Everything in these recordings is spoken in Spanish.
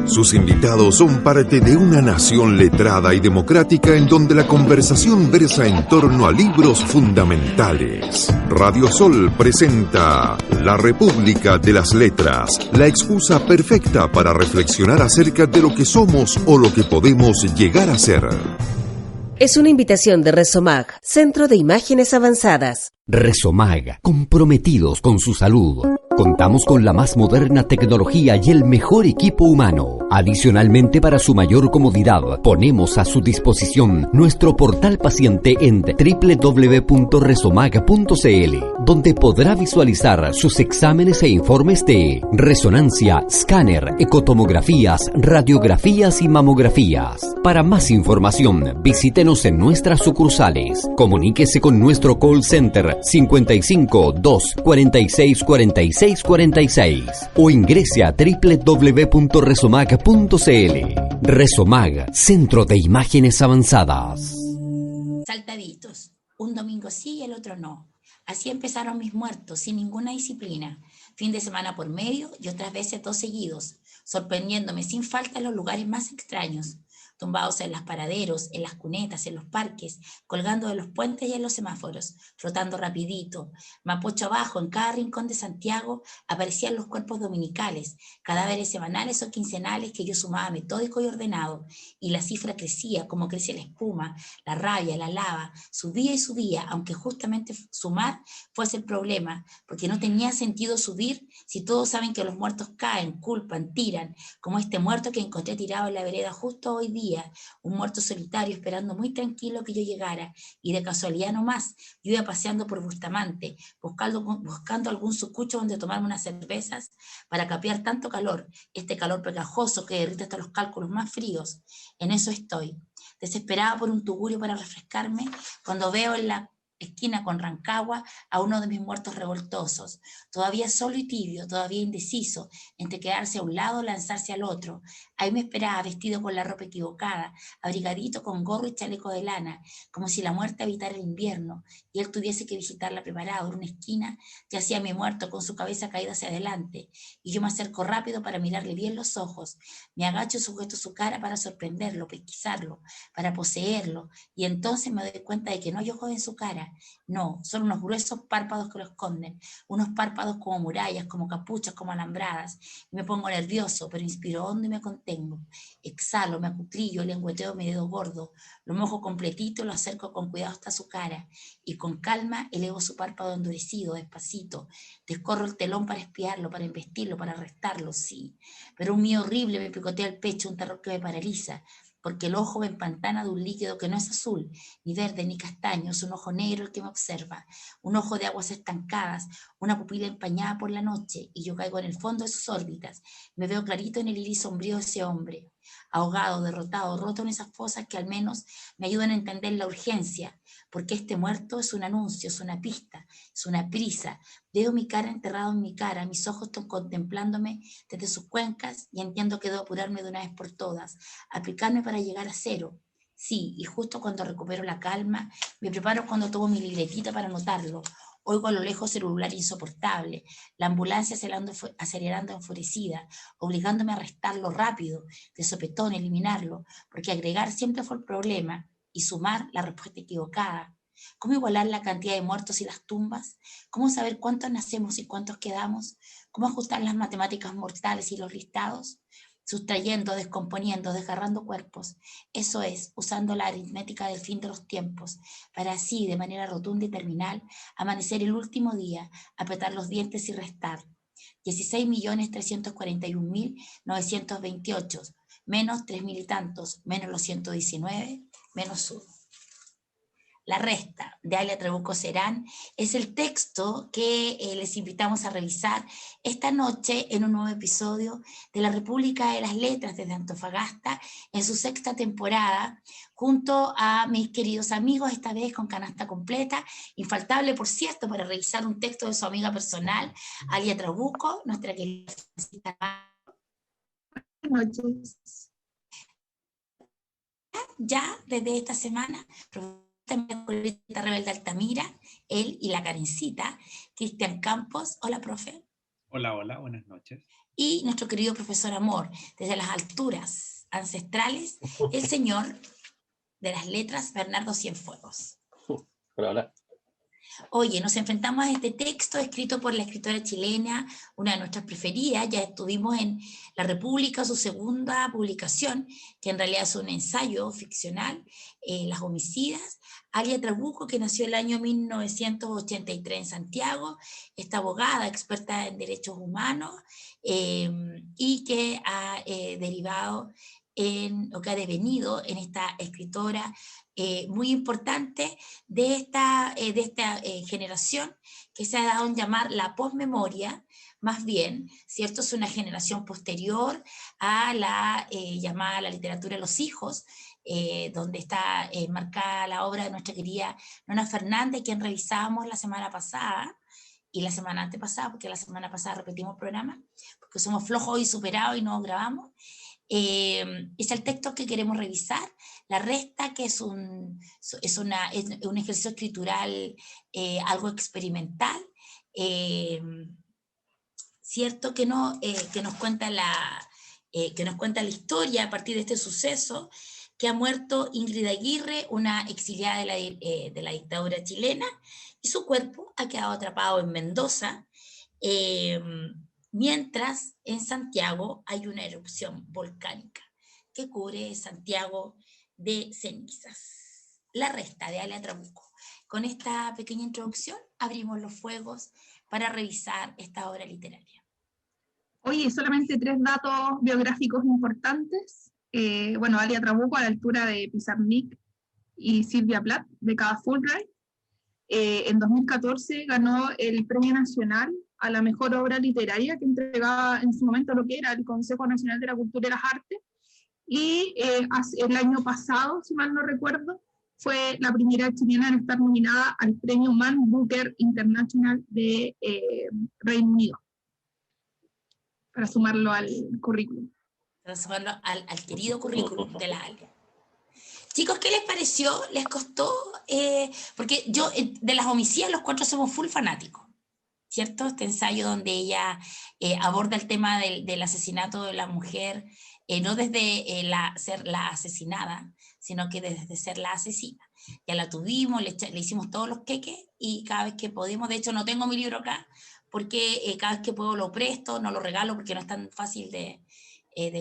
Sus invitados son parte de una nación letrada y democrática en donde la conversación versa en torno a libros fundamentales. Radio Sol presenta La República de las Letras, la excusa perfecta para reflexionar acerca de lo que somos o lo que podemos llegar a ser. Es una invitación de Resomag, Centro de Imágenes Avanzadas. Resomag, comprometidos con su salud. Contamos con la más moderna tecnología y el mejor equipo humano. Adicionalmente, para su mayor comodidad, ponemos a su disposición nuestro portal paciente en www.resomag.cl, donde podrá visualizar sus exámenes e informes de resonancia, escáner, ecotomografías, radiografías y mamografías. Para más información, visítenos en nuestras sucursales. Comuníquese con nuestro call center 55 2 46 46 46 o ingrese a www.resomag.cl. Resomag, Centro de Imágenes Avanzadas. Saltaditos, un domingo sí y el otro no. Así empezaron mis muertos, sin ninguna disciplina. Fin de semana por medio y otras veces 2 seguidos, sorprendiéndome sin falta en los lugares más extraños. Tumbados en los paraderos, en las cunetas, en los parques, colgando de los puentes y en los semáforos, flotando rapidito. Mapocho abajo, en cada rincón de Santiago, aparecían los cuerpos dominicales, cadáveres semanales o quincenales que yo sumaba metódico y ordenado, y la cifra crecía como crece la espuma, la rabia, la lava, subía y subía, aunque justamente sumar fuese el problema, porque no tenía sentido subir si todos saben que los muertos caen, culpan, tiran, como este muerto que encontré tirado en la vereda justo hoy día, un muerto solitario esperando muy tranquilo que yo llegara, y de casualidad nomás, yo iba paseando por Bustamante, buscando algún sucucho donde tomarme unas cervezas para capear tanto calor, este calor pegajoso que derrite hasta los cálculos más fríos. En eso estoy, desesperada por un tugurio para refrescarme, cuando veo en la esquina con Rancagua a uno de mis muertos revoltosos, todavía solo y tibio, todavía indeciso entre quedarse a un lado o lanzarse al otro. Ahí me esperaba, vestido con la ropa equivocada, abrigadito con gorro y chaleco de lana, como si la muerte habitara el invierno y él tuviese que visitarla preparado. En una esquina yacía mi muerto con su cabeza caída hacia adelante, y yo me acerco rápido para mirarle bien los ojos, me agacho y sujeto su cara para sorprenderlo, pesquisarlo, para poseerlo, y entonces me doy cuenta de que no hay ojos en su cara. No, son unos gruesos párpados que lo esconden, unos párpados como murallas, como capuchas, como alambradas, y me pongo nervioso, pero inspiro hondo y me contengo. Exhalo, me acuclillo, lengüeteo mi dedo gordo, lo mojo completito, lo acerco con cuidado hasta su cara, y con calma elevo su párpado endurecido, despacito, descorro el telón para espiarlo, para investirlo, para arrestarlo, sí, pero un miedo horrible me picotea el pecho, un terror que me paraliza, porque el ojo me empantana de un líquido que no es azul, ni verde, ni castaño, es un ojo negro el que me observa, un ojo de aguas estancadas, una pupila empañada por la noche, y yo caigo en el fondo de sus órbitas, me veo clarito en el iris sombrío de ese hombre, ahogado, derrotado, roto en esas fosas que al menos me ayudan a entender la urgencia, porque este muerto es un anuncio, es una pista, es una prisa. Veo mi cara enterrado en mi cara, mis ojos están contemplándome desde sus cuencas y entiendo que debo apurarme de una vez por todas, aplicarme para llegar a cero. Sí, y justo cuando recupero la calma, me preparo cuando tomo mi libretita para anotarlo. Oigo a lo lejos el ulular insoportable, la ambulancia acelerando enfurecida, obligándome a arrestarlo rápido, de sopetón, eliminarlo, porque agregar siempre fue el problema y sumar la respuesta equivocada. ¿Cómo igualar la cantidad de muertos y las tumbas? ¿Cómo saber cuántos nacemos y cuántos quedamos? ¿Cómo ajustar las matemáticas mortales y los listados? Sustrayendo, descomponiendo, desgarrando cuerpos. Eso es, usando la aritmética del fin de los tiempos, para así, de manera rotunda y terminal, amanecer el último día, apretar los dientes y restar. 16.341.928, menos 3.000 y tantos, menos los 119, menos 1. La resta, de Alia Trabuco Serán, es el texto que les invitamos a revisar esta noche en un nuevo episodio de La República de las Letras desde Antofagasta, en su 6ª temporada, junto a mis queridos amigos, esta vez con canasta completa, infaltable, por cierto, para revisar un texto de su amiga personal, Alia Trabuco, nuestra querida. Buenas noches. Ya desde esta semana, también Rebelde Altamira, él y la Karencita, Cristian Campos. Hola, profe. Hola, hola, buenas noches. y nuestro querido profesor Amor, desde las alturas ancestrales, el señor de las letras, Bernardo Cienfuegos. Hola. Oye, nos enfrentamos a este texto escrito por la escritora chilena, una de nuestras preferidas. Ya estuvimos en La República, su segunda publicación, que en realidad es un ensayo ficcional, Las homicidas. Alia Trabuco, que nació el año 1983 en Santiago, esta abogada experta en derechos humanos, y que ha derivado o que ha devenido en esta escritora muy importante de esta generación que se ha dado en llamar la posmemoria, más bien, ¿cierto? Es una generación posterior a la llamada la literatura de los hijos, donde está marcada la obra de nuestra querida Nona Fernández, quien revisábamos la semana pasada, y la semana antepasada, porque la semana pasada repetimos el programa, porque somos flojos y superados y no grabamos. Es el texto que queremos revisar, La Resta, que es un ejercicio escritural algo experimental, cierto, que nos cuenta la historia a partir de este suceso, que ha muerto Ingrid Aguirre, una exiliada de la dictadura chilena, y su cuerpo ha quedado atrapado en Mendoza, mientras en Santiago hay una erupción volcánica que cubre Santiago de cenizas. La Resta, de Alia Trabuco. Con esta pequeña introducción abrimos los fuegos para revisar esta obra literaria. Oye, solamente 3 datos biográficos importantes. Bueno, Alia Trabuco a la altura de Pizarnik y Silvia Plath, becada Fulbright. En 2014 ganó el Premio Nacional a la mejor obra literaria que entregaba en su momento lo que era el Consejo Nacional de la Cultura y las Artes, y el año pasado, si mal no recuerdo, fue la primera chilena en estar nominada al Premio Man Booker International de Reino Unido, para sumarlo al currículum. Para sumarlo al querido currículum de la Alia. Chicos, ¿qué les pareció? ¿Les costó? Porque yo, de Las homicidas, los 4 somos full fanáticos, ¿cierto? Este ensayo donde ella aborda el tema del asesinato de la mujer, no desde ser la asesinada, sino que desde ser la asesina. Ya la tuvimos, le hicimos todos los queques, y cada vez que podemos, de hecho no tengo mi libro acá, porque cada vez que puedo lo presto, no lo regalo porque no es tan fácil de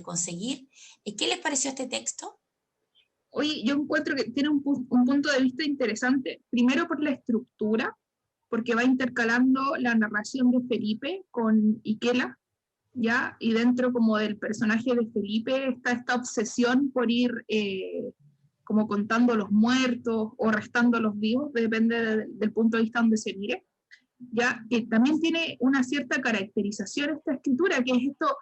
conseguir. ¿Qué les pareció este texto? Oye, yo encuentro que tiene un punto de vista interesante, primero por la estructura, porque va intercalando la narración de Felipe con Iquela, ¿ya? Y dentro como del personaje de Felipe está esta obsesión por ir como contando los muertos o restando los vivos, depende del punto de vista donde se mire, ¿ya? Que también tiene una cierta caracterización esta escritura, que es esto,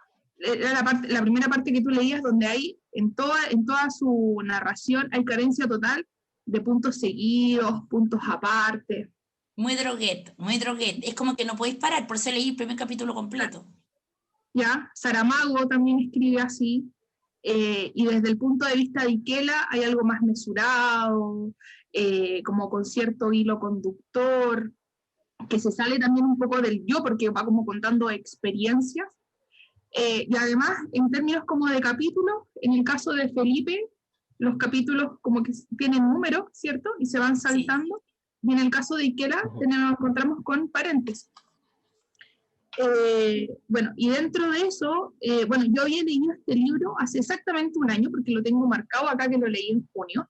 la primera parte que tú leías, donde hay en toda su narración hay carencia total de puntos seguidos, puntos aparte. Muy droguet, muy droguet. Es como que no podéis parar, por eso leí el primer capítulo completo. Ya, Saramago también escribe así, y desde el punto de vista de Iquela hay algo más mesurado, como con cierto hilo conductor, que se sale también un poco del yo, porque va como contando experiencias. Y además, en términos como de capítulos, en el caso de Felipe, los capítulos como que tienen números, ¿cierto? Y se van saltando. Sí. Y en el caso de Iquela, nos encontramos con paréntesis. Bueno, y dentro de eso, bueno, yo había leído este libro hace exactamente un año, porque lo tengo marcado acá que lo leí en junio.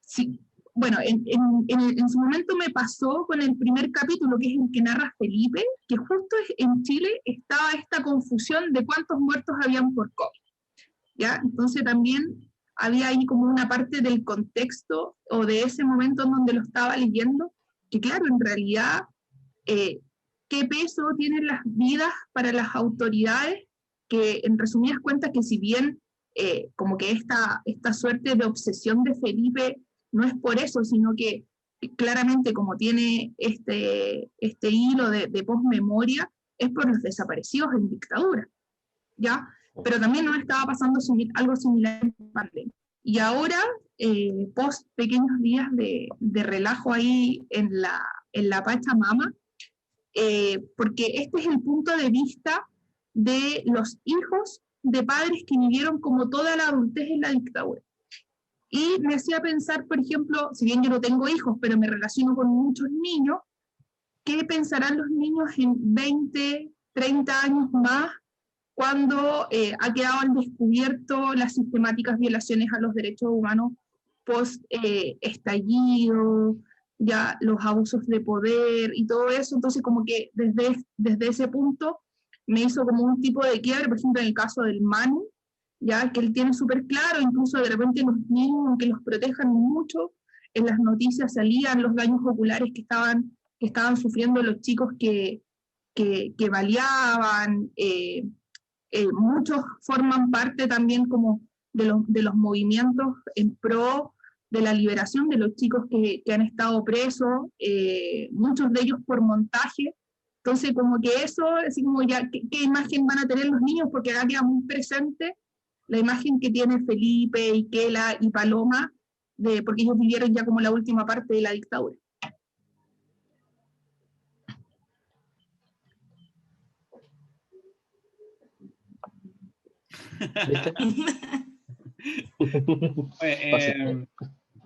Sí. Bueno, en su momento me pasó con el primer capítulo, que es el que narra Felipe, que justo en Chile estaba esta confusión de cuántos muertos habían por COVID, ¿ya? Entonces también había ahí como una parte del contexto o de ese momento en donde lo estaba leyendo, que claro, en realidad, ¿qué peso tienen las vidas para las autoridades? Que en resumidas cuentas, que si bien como que esta suerte de obsesión de Felipe no es por eso, sino que claramente como tiene este hilo de posmemoria, es por los desaparecidos en dictadura, ¿ya? Pero también nos estaba pasando algo similar en pandemia. Y ahora, post pequeños días de relajo ahí en la Pachamama, porque este es el punto de vista de los hijos de padres que vivieron como toda la adultez en la dictadura. Y me hacía pensar, por ejemplo, si bien yo no tengo hijos, pero me relaciono con muchos niños, ¿qué pensarán los niños en 20, 30 años más cuando ha quedado al descubierto las sistemáticas violaciones a los derechos humanos post-estallido, ya los abusos de poder y todo eso? Entonces como que desde ese punto me hizo como un tipo de quiebre, por ejemplo en el caso del Manu, ya que él tiene súper claro, incluso de repente los niños, aunque los protejan mucho, en las noticias salían los daños oculares que estaban sufriendo los chicos que baleaban, muchos forman parte también como de los movimientos en pro de la liberación de los chicos que han estado presos, muchos de ellos por montaje. Entonces como que eso, así como ya, ¿qué imagen van a tener los niños? Porque acá queda muy presente la imagen que tiene Felipe, Iquela y Paloma, porque ellos vivieron ya como la última parte de la dictadura.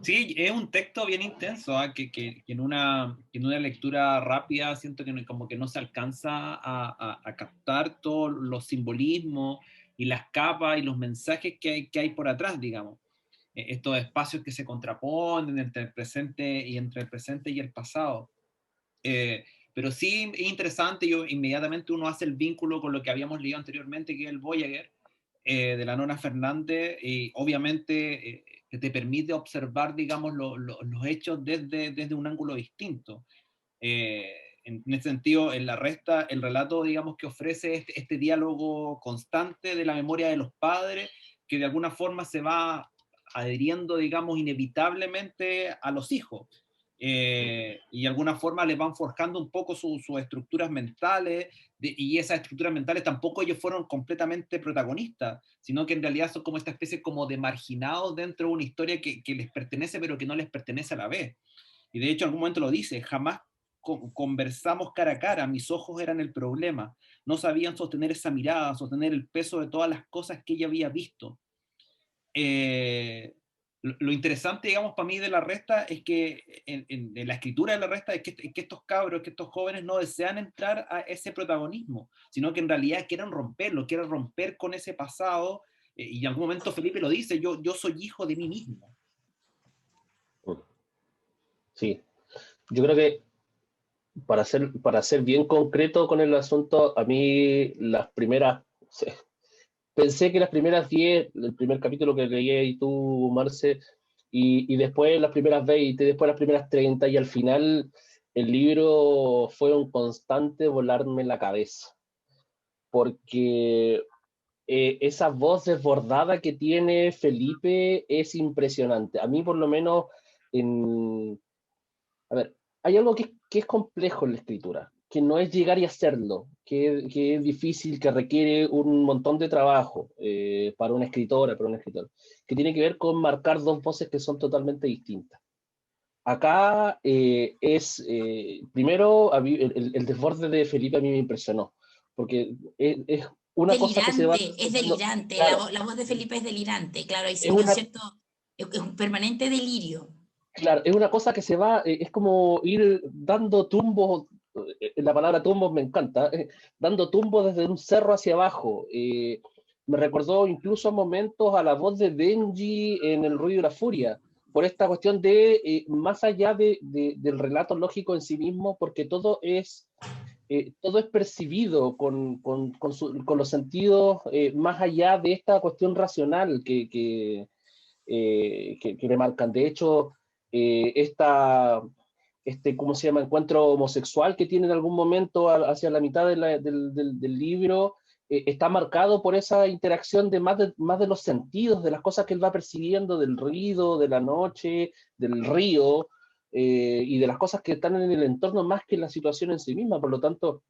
Sí, es un texto bien intenso, que en una lectura rápida siento que como que no se alcanza a captar todos los simbolismos y las capas y los mensajes que hay por atrás, digamos. Estos espacios que se contraponen entre el presente y el pasado. Pero sí es interesante, inmediatamente uno hace el vínculo con lo que habíamos leído anteriormente, que es el Voyager, de la Nona Fernández, y obviamente que te permite observar, digamos, los hechos desde un ángulo distinto. En ese sentido, en La Resta, el relato, digamos, que ofrece este diálogo constante de la memoria de los padres, que de alguna forma se va adhiriendo, digamos, inevitablemente a los hijos. Y de alguna forma les van forjando un poco sus estructuras mentales, y esas estructuras mentales tampoco ellos fueron completamente protagonistas, sino que en realidad son como esta especie como de marginados dentro de una historia que les pertenece pero que no les pertenece a la vez. Y de hecho en algún momento lo dice: jamás conversamos cara a cara, mis ojos eran el problema, no sabían sostener esa mirada, sostener el peso de todas las cosas que ella había visto. Lo interesante, digamos, para mí de La Resta es que en la escritura de La Resta es que estos cabros, que estos jóvenes no desean entrar a ese protagonismo, sino que en realidad quieren romperlo, quieren romper con ese pasado, y en algún momento Felipe lo dice: yo soy hijo de mí mismo. Sí, yo creo que para ser bien concreto con el asunto, a mí las primeras... Pensé que las primeras 10, el primer capítulo que leí y tú, Marce, y después las primeras 20, después las primeras 30, y al final el libro fue un constante volarme la cabeza. Porque esa voz desbordada que tiene Felipe es impresionante. A mí, por lo menos, a ver, hay algo que es complejo en la escritura, que no es llegar y hacerlo, que es difícil, que requiere un montón de trabajo para una escritora, para un escritor, que tiene que ver con marcar dos voces que son totalmente distintas. Acá primero, el desborde de Felipe a mí me impresionó, porque es una cosa que se va... Es delirante, claro, la voz de Felipe es delirante, claro, hay es un permanente delirio. Claro, es una cosa que se va, es como ir dando tumbos, la palabra tumbos me encanta, dando tumbos desde un cerro hacia abajo. Me recordó incluso momentos a la voz de Denji en El ruido y la furia, por esta cuestión de, más allá del relato lógico en sí mismo, porque todo es percibido con los sentidos más allá de esta cuestión racional que le marcan. De hecho, ¿cómo se llama? Encuentro homosexual que tiene en algún momento hacia la mitad del libro, está marcado por esa interacción de más de los sentidos, de las cosas que él va percibiendo, del ruido, de la noche, del río, y de las cosas que están en el entorno más que en la situación en sí misma. Por lo tanto,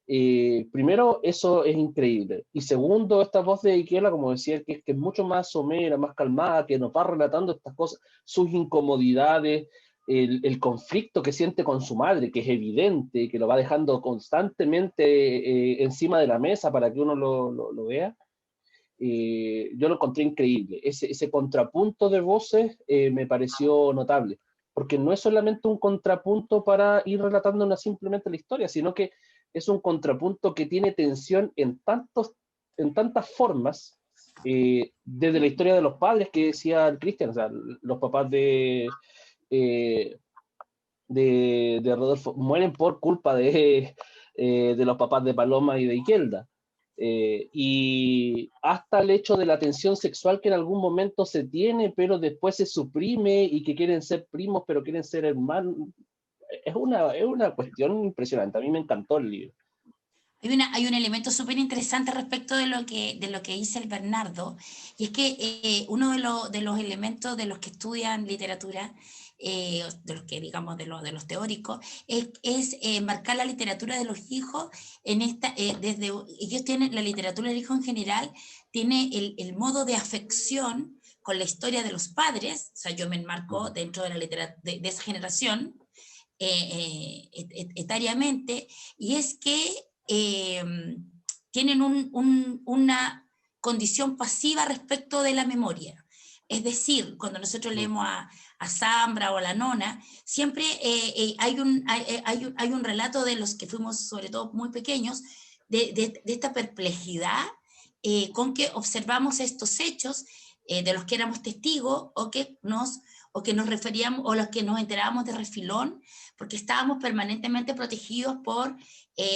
primero, eso es increíble. Y segundo, esta voz de Iquela, como decía, que es mucho más somera, más calmada, que nos va relatando estas cosas, sus incomodidades, el conflicto que siente con su madre, que es evidente, que lo va dejando constantemente encima de la mesa para que uno lo vea, yo lo encontré increíble. Ese contrapunto de voces me pareció notable, porque no es solamente un contrapunto para ir relatando simplemente la historia, sino que es un contrapunto que tiene tensión en tantas formas, desde la historia de los padres que decía el Cristian, o sea, los papás de Rodolfo mueren por culpa de los papás de Paloma y de Ikelda, y hasta el hecho de la tensión sexual que en algún momento se tiene, pero después se suprime, y que quieren ser primos, pero quieren ser hermanos. Es una cuestión impresionante. A mí me encantó el libro. Hay un elemento súper interesante respecto de lo que dice el Bernardo, y es que uno de los elementos de los que estudian literatura, de los que digamos de los teóricos, es marcar la literatura de los hijos en esta, ellos tienen, la literatura del hijo en general, tiene el modo de afección con la historia de los padres, o sea, yo me enmarco dentro de la literatura de esa generación, etariamente, y es que tienen una condición pasiva respecto de la memoria. Es decir, cuando nosotros leemos a Zambra o a la Nona, siempre hay un relato de los que fuimos, sobre todo muy pequeños, de esta perplejidad con que observamos estos hechos de los que éramos testigos, o que nos referíamos, o los que nos enterábamos de refilón, porque estábamos permanentemente protegidos por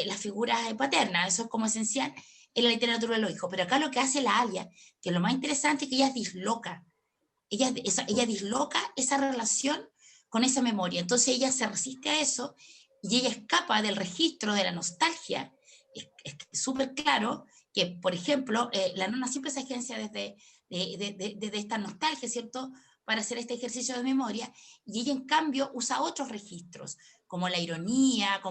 las figuras paternas. Eso es como esencial en la literatura de los hijos. Pero acá lo que hace la Alia, que lo más interesante es que ella disloca esa relación con esa memoria. Entonces ella se resiste a eso, y ella escapa del registro de la nostalgia. Es súper claro que, por ejemplo, la Nona siempre se agencia desde esta nostalgia, ¿cierto?, para hacer este ejercicio de memoria, y ella en cambio usa otros registros, como la ironía,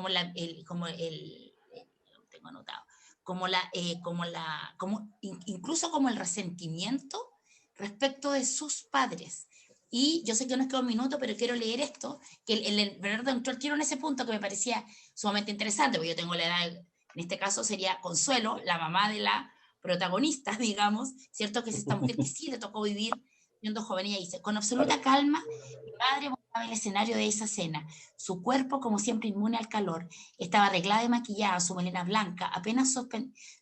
incluso como el resentimiento respecto de sus padres. Y yo sé que nos queda un minuto, pero quiero leer esto, que el Bernardo entró en ese punto que me parecía sumamente interesante, porque yo tengo la edad, en este caso sería Consuelo, la mamá de la protagonista, digamos, ¿cierto?, que es esta mujer que sí le tocó vivir siendo joven. Ella dice: con absoluta calma, mi madre mostraba el escenario de esa cena. Su cuerpo, como siempre, inmune al calor, estaba arreglada y maquillada, su melena blanca apenas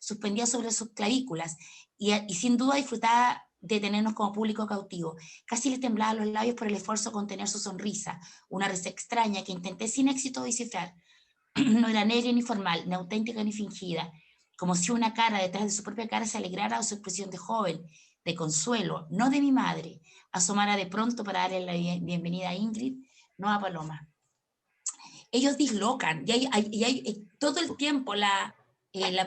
suspendía sobre sus clavículas, y sin duda disfrutaba de tenernos como público cautivo. Casi le temblaban los labios por el esfuerzo de contener su sonrisa, una risa extraña que intenté sin éxito descifrar. No era negra ni formal, ni auténtica ni fingida, como si una cara detrás de su propia cara se alegrara de su expresión de joven, de Consuelo, no de mi madre, asomara de pronto para darle la bienvenida a Ingrid, no a Paloma. Ellos dislocan, y hay todo el tiempo la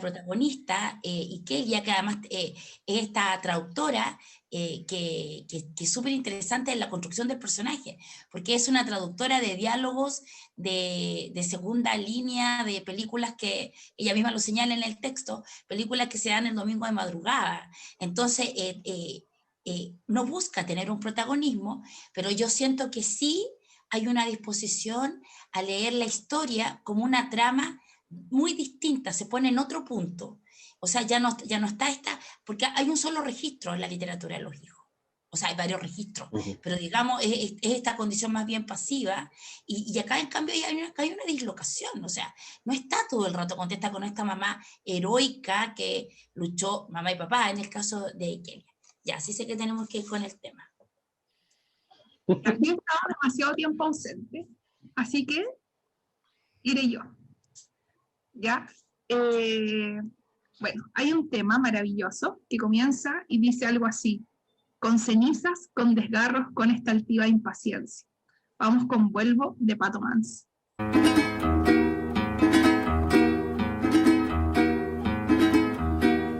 protagonista, Ikelia, que además es esta traductora, que es súper interesante en la construcción del personaje, porque es una traductora de diálogos de segunda línea, de películas que ella misma lo señala en el texto, películas que se dan el domingo de madrugada. Entonces no busca tener un protagonismo, pero yo siento que sí hay una disposición a leer la historia como una trama muy distinta, se pone en otro punto. O sea, ya no está esta, porque hay un solo registro en la literatura de los hijos. O sea, hay varios registros, pero digamos, es esta condición más bien pasiva, y acá en cambio hay una dislocación. O sea, no está todo el rato contenta con esta mamá heroica que luchó, mamá y papá, en el caso de Ikelia. Ya, sí sé que tenemos que ir con el tema. También estaba demasiado tiempo ausente, así que iré yo. ¿Ya? Bueno, hay un tema maravilloso que comienza y dice algo así: con cenizas, con desgarros, con esta altiva impaciencia. Vamos con Vuelvo, de Pato Mans.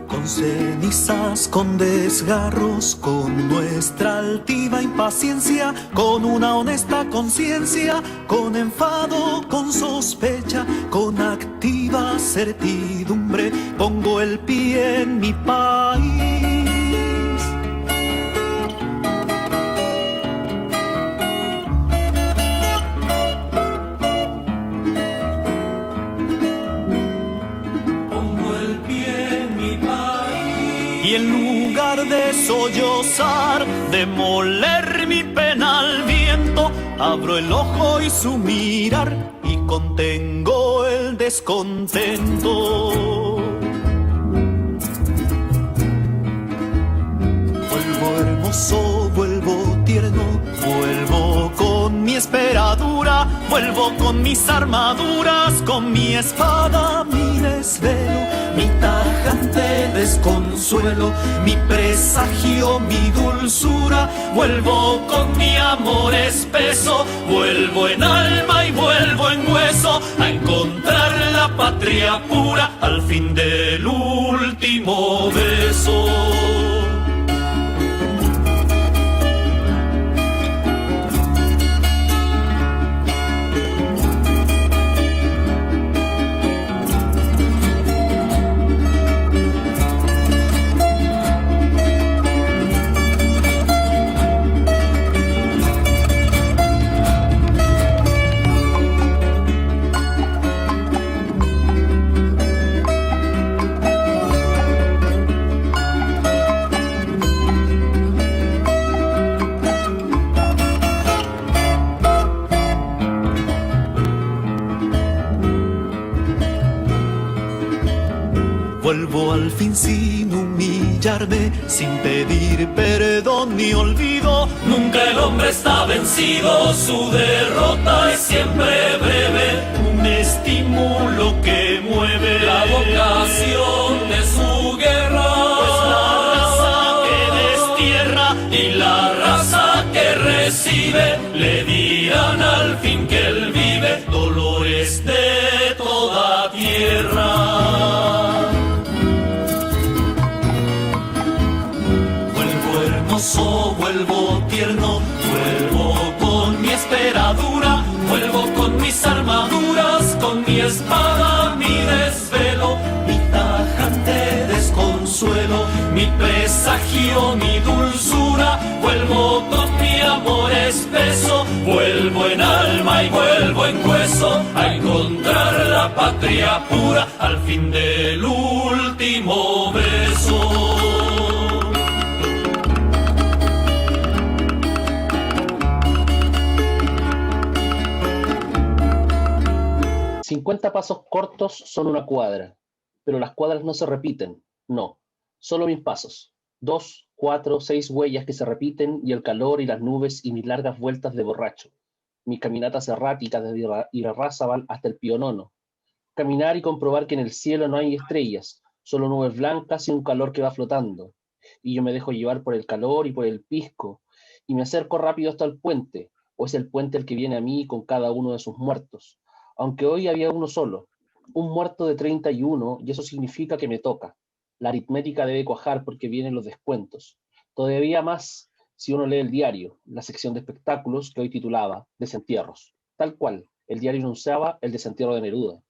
Con cenizas, con desgarros, con nuestra altiva impaciencia, con una honesta conciencia, con enfado, con sospecha, con activa certidumbre, pongo el pie en mi país. Y en lugar de sollozar, de moler mi pena al viento, abro el ojo y su mirar y contengo el descontento. Vuelvo hermoso, vuelvo tierno, vuelvo con mi esperadura, vuelvo con mis armaduras, con mi espada, mi desvelo, mi tajante desconsuelo, mi presagio, mi dulzura, vuelvo con mi amor espeso, vuelvo en alma y vuelvo en hueso, a encontrar la patria pura al fin del último beso. Vuelvo al fin sin humillarme, sin pedir perdón ni olvido. Nunca el hombre está vencido, su derrota es siempre breve. Un estímulo que mueve la vocación de su guerra. Pues la raza que destierra y la raza que recibe le dirán al fin que él vive dolores de toda tierra. Vuelvo tierno, vuelvo con mi esperadura, vuelvo con mis armaduras, con mi espada, mi desvelo, mi tajante desconsuelo, mi presagio, mi dulzura, vuelvo con mi amor espeso, vuelvo en alma y vuelvo en hueso, a encontrar la patria pura al fin del último beso. «50 pasos cortos son una cuadra, pero las cuadras no se repiten, no, solo mis pasos, 2, 4, 6 huellas que se repiten y el calor y las nubes y mis largas vueltas de borracho, mis caminatas erráticas desde Irarrázaval hasta el Pionono, caminar y comprobar que en el cielo no hay estrellas, solo nubes blancas y un calor que va flotando, y yo me dejo llevar por el calor y por el pisco, y me acerco rápido hasta el puente, o es el puente el que viene a mí con cada uno de sus muertos. Aunque hoy había uno solo, un muerto de 31, y eso significa que me toca. La aritmética debe cuajar porque vienen los descuentos. Todavía más si uno lee el diario, la sección de espectáculos que hoy titulaba Desentierros. Tal cual, el diario anunciaba el desentierro de Neruda.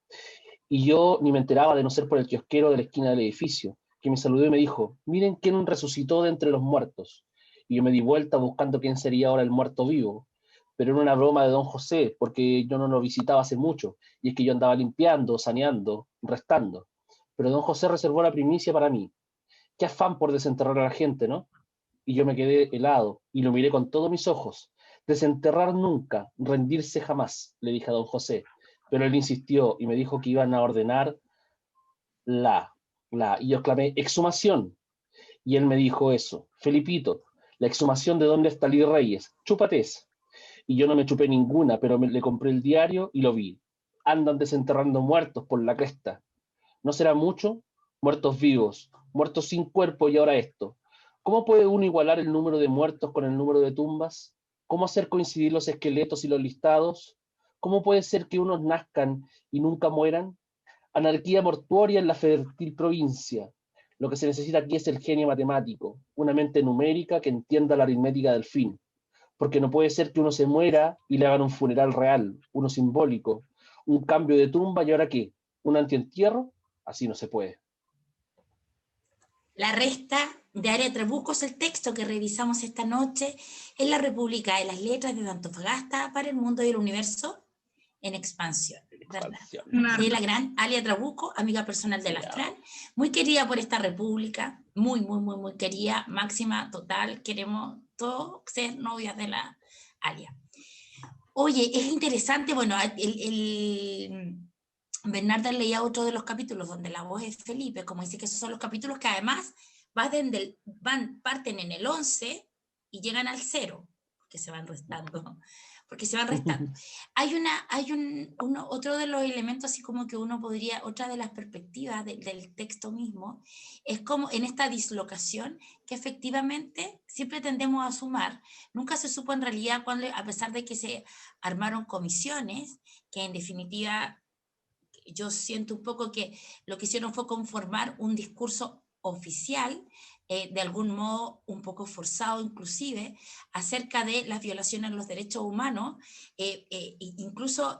Y yo ni me enteraba de no ser por el kiosquero de la esquina del edificio, que me saludó y me dijo, miren quién resucitó de entre los muertos. Y yo me di vuelta buscando quién sería ahora el muerto vivo, pero era una broma de don José, porque yo no lo visitaba hace mucho, y es que yo andaba limpiando, saneando, restando. Pero don José reservó la primicia para mí. Qué afán por desenterrar a la gente, ¿no? Y yo me quedé helado, y lo miré con todos mis ojos. Desenterrar nunca, rendirse jamás, le dije a don José. Pero él insistió, y me dijo que iban a ordenar y yo exclamé, exhumación. Y él me dijo eso, Felipito, la exhumación de don Nestalí Reyes, chúpate esa. Y yo no me chupé ninguna, pero le compré el diario y lo vi. Andan desenterrando muertos por la cresta. ¿No será mucho? Muertos vivos, muertos sin cuerpo y ahora esto. ¿Cómo puede uno igualar el número de muertos con el número de tumbas? ¿Cómo hacer coincidir los esqueletos y los listados? ¿Cómo puede ser que unos nazcan y nunca mueran? Anarquía mortuoria en la fértil provincia. Lo que se necesita aquí es el genio matemático, una mente numérica que entienda la aritmética del fin. Porque no puede ser que uno se muera y le hagan un funeral real, uno simbólico, un cambio de tumba y ahora ¿qué? ¿Un antientierro? Así no se puede. La resta de Aria Trabucos, el texto que revisamos esta noche en La República de las Letras de Antofagasta para el mundo y el universo en expansión. ¿verdad? Expansión. La gran Alia Trabuco, amiga personal del Astral, muy querida por esta república, muy, muy, muy, muy querida, máxima, total, queremos todos ser novias de la Alia. Oye, es interesante, bueno, Bernarda leía otro de los capítulos donde la voz es Felipe, como dice que esos son los capítulos que además parten en el 11 y llegan al 0, porque se van restando. Otro de los elementos, así como que uno podría, otra de las perspectivas del texto mismo, es como en esta dislocación que efectivamente siempre tendemos a sumar. Nunca se supo en realidad cuando, a pesar de que se armaron comisiones, que en definitiva yo siento un poco que lo que hicieron fue conformar un discurso oficial, de algún modo un poco forzado inclusive, acerca de las violaciones a los derechos humanos, incluso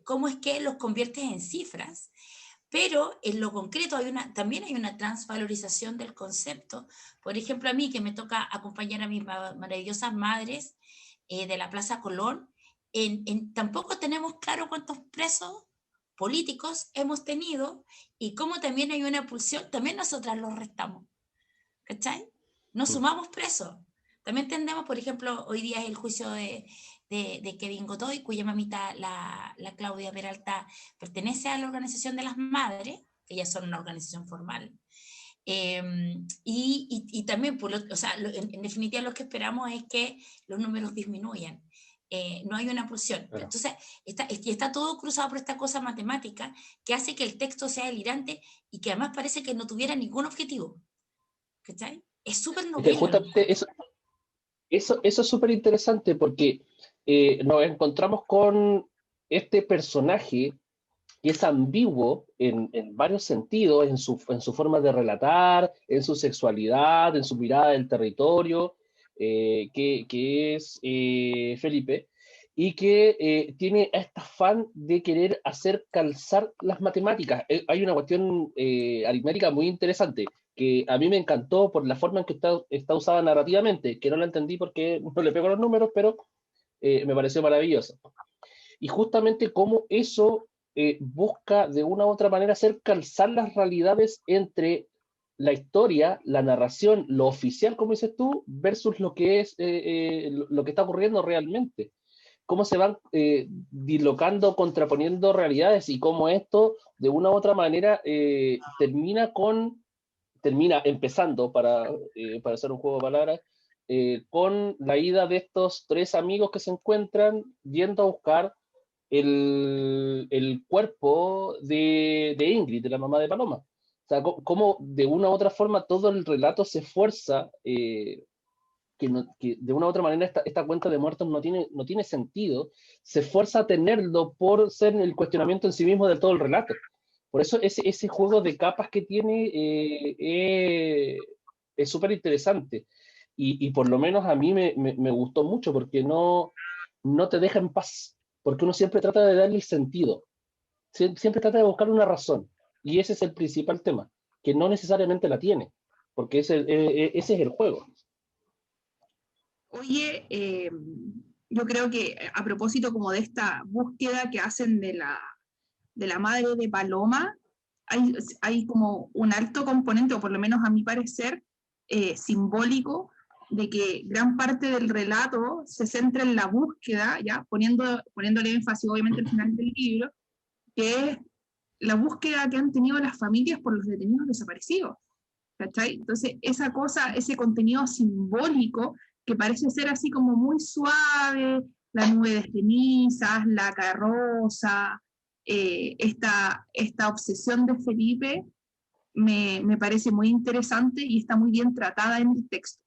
cómo es que los conviertes en cifras, pero en lo concreto también hay una transvalorización del concepto. Por ejemplo, a mí que me toca acompañar a mis maravillosas madres de la Plaza Colón, tampoco tenemos claro cuántos presos políticos hemos tenido y cómo también hay una pulsión, también nosotras los restamos, ¿cachai? Nos sumamos presos. También tendemos, por ejemplo, hoy día es el juicio de Kevin Godoy, cuya mamita, la Claudia Peralta, pertenece a la Organización de las Madres, que ellas son una organización formal. Y también, en definitiva, lo que esperamos es que los números disminuyan. No hay una pulsión. Claro. Entonces, está todo cruzado por esta cosa matemática que hace que el texto sea delirante y que además parece que no tuviera ningún objetivo. ¿Cachai? Es súper novela. Justamente eso es súper interesante porque nos encontramos con este personaje que es ambiguo en varios sentidos, en su forma de relatar, en su sexualidad, en su mirada del territorio, que es Felipe, y que tiene este afán de querer hacer calzar las matemáticas. Hay una cuestión aritmética muy interesante, que a mí me encantó por la forma en que está usada narrativamente, que no la entendí porque no le pego los números, pero me pareció maravillosa. Y justamente cómo eso busca de una u otra manera hacer calzar las realidades entre la historia, la narración, lo oficial, como dices tú, versus lo que es lo que está ocurriendo realmente. Cómo se van dislocando, contraponiendo realidades y cómo esto, de una u otra manera, termina empezando, para hacer un juego de palabras, con la ida de estos tres amigos que se encuentran yendo a buscar el cuerpo de Ingrid, de la mamá de Paloma. O sea, como de una u otra forma todo el relato se esfuerza, que de una u otra manera esta cuenta de muertos no tiene sentido, se esfuerza a tenerlo por ser el cuestionamiento en sí mismo de todo el relato. Por eso ese juego de capas que tiene es súper interesante. Y por lo menos a mí me gustó mucho porque no te deja en paz, porque uno siempre trata de darle el sentido, siempre trata de buscar una razón, y ese es el principal tema, que no necesariamente la tiene, porque ese es el juego. Oye, yo creo que a propósito como de esta búsqueda que hacen de la madre de Paloma, hay como un alto componente, o por lo menos a mi parecer, simbólico, de que gran parte del relato se centra en la búsqueda, ya poniéndole énfasis obviamente al final del libro, que es la búsqueda que han tenido las familias por los detenidos desaparecidos, ¿cachai? Entonces esa cosa, ese contenido simbólico que parece ser así como muy suave, la nube de cenizas, la carroza, esta obsesión de Felipe me parece muy interesante y está muy bien tratada en el texto.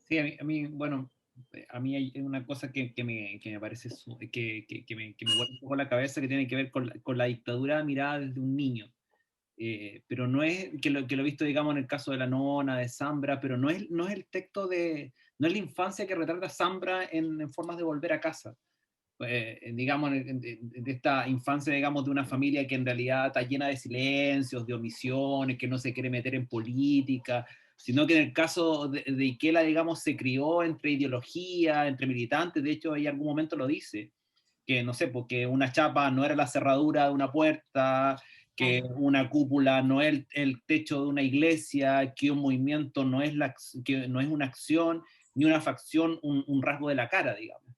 Sí, a mí bueno, a mí hay una cosa que me parece, que me vuelve un poco la cabeza, que tiene que ver con la dictadura mirada desde un niño. Pero no es, que lo he visto, digamos, en el caso de la nona, de Zambra, pero no es el texto no es la infancia que retrata Zambra en formas de volver a casa. Digamos, de esta infancia, digamos, de una familia que en realidad está llena de silencios, de omisiones, que no se quiere meter en política, sino que en el caso de Ikela, digamos, se crió entre ideología, entre militantes. De hecho, en algún momento lo dice, no sé, porque una chapa no era la cerradura de una puerta, que una cúpula no es el techo de una iglesia, que un movimiento no es una acción, ni una facción, un rasgo de la cara, digamos.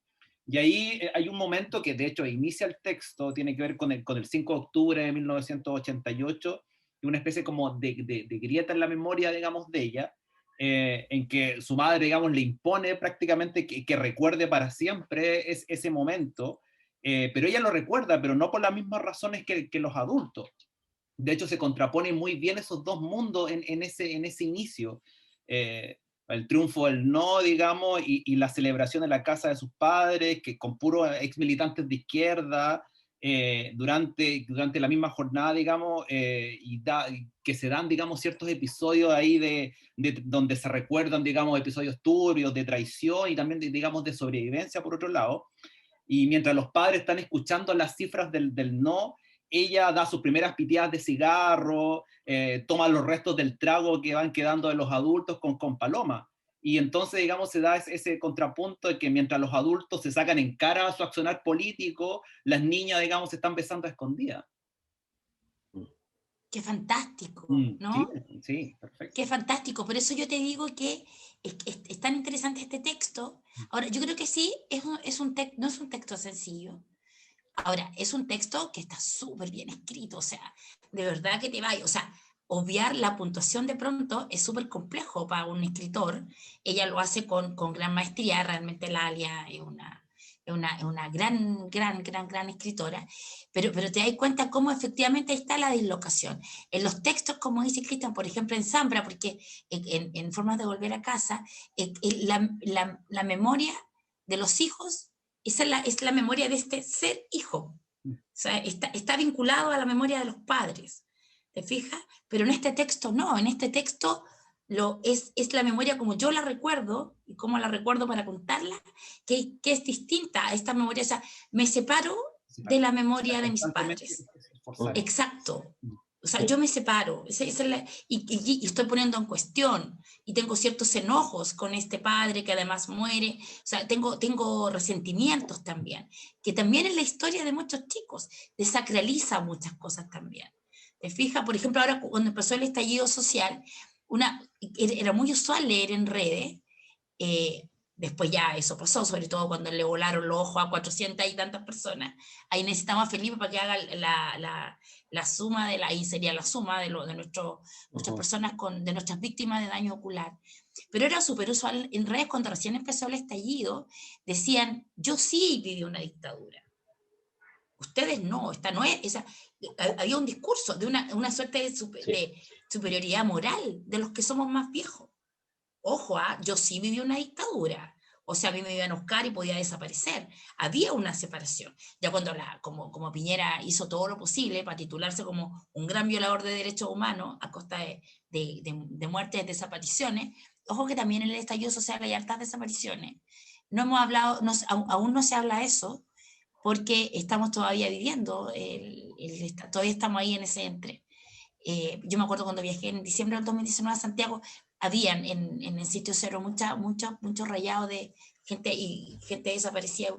Y ahí hay un momento que de hecho inicia el texto, tiene que ver con el 5 de octubre de 1988, y una especie como de grieta en la memoria, digamos, de ella, en que su madre, digamos, le impone prácticamente que recuerde para siempre ese momento, pero ella lo recuerda, pero no por las mismas razones que los adultos. De hecho, se contraponen muy bien esos dos mundos en ese inicio. El triunfo del no, digamos, y la celebración en la casa de sus padres, que con puros ex militantes de izquierda, durante la misma jornada, digamos, que se dan, digamos, ciertos episodios ahí donde se recuerdan, digamos, episodios turbios, de traición y también, digamos, de sobrevivencia, por otro lado. Y mientras los padres están escuchando las cifras del no, ella da sus primeras piteadas de cigarro, toma los restos del trago que van quedando de los adultos con Paloma. Y entonces, digamos, se da ese contrapunto de que mientras los adultos se sacan en cara su accionar político, las niñas, digamos, se están besando a escondidas. Qué fantástico, ¿no? Sí, perfecto. Qué fantástico. Por eso yo te digo que es tan interesante este texto. Ahora, yo creo que sí, no es un texto sencillo. Ahora, es un texto que está súper bien escrito, o sea, de verdad que te va, o sea, obviar la puntuación de pronto es súper complejo para un escritor. Ella lo hace con gran maestría, realmente Lalia es una gran escritora, pero te das cuenta cómo efectivamente está la dislocación. En los textos, como dice Cristian, por ejemplo en Zambra, porque en Formas de volver a casa, la memoria de los hijos, esa es la memoria de este ser hijo. O sea, está vinculado a la memoria de los padres. ¿Te fijas? Pero en este texto no, en este texto es la memoria como yo la recuerdo, y como la recuerdo para contarla, que es distinta a esta memoria. O sea, me separo de la memoria de mis padres. Exacto. O sea, yo me separo, y estoy poniendo en cuestión, y tengo ciertos enojos con este padre que además muere. O sea, tengo resentimientos también, que también en la historia de muchos chicos desacraliza muchas cosas también. ¿Te fijas? Por ejemplo, ahora cuando empezó el estallido social, era muy usual leer en redes, después ya eso pasó, sobre todo cuando le volaron los ojos a 400 y tantas personas. Ahí necesitamos a Felipe para que haga la suma, ahí sería la suma de nuestras personas, de nuestras víctimas de daño ocular. Pero era súper usual en redes cuando recién empezó el estallido, decían, yo sí viví una dictadura. Ustedes no, había un discurso de una suerte de superioridad moral de los que somos más viejos. Ojo, yo sí viví una dictadura. O sea, a mí me iban a buscar y podía desaparecer. Había una separación. Ya cuando como Piñera hizo todo lo posible para titularse como un gran violador de derechos humanos a costa de muertes, desapariciones, ojo que también en el estallido social hay hartas desapariciones. No hemos hablado, aún no se habla de eso, porque estamos todavía viviendo, todavía estamos ahí en ese entre. Yo me acuerdo cuando viajé en diciembre del 2019 a Santiago, habían en el sitio cero muchos rayados de gente, y gente desaparecida,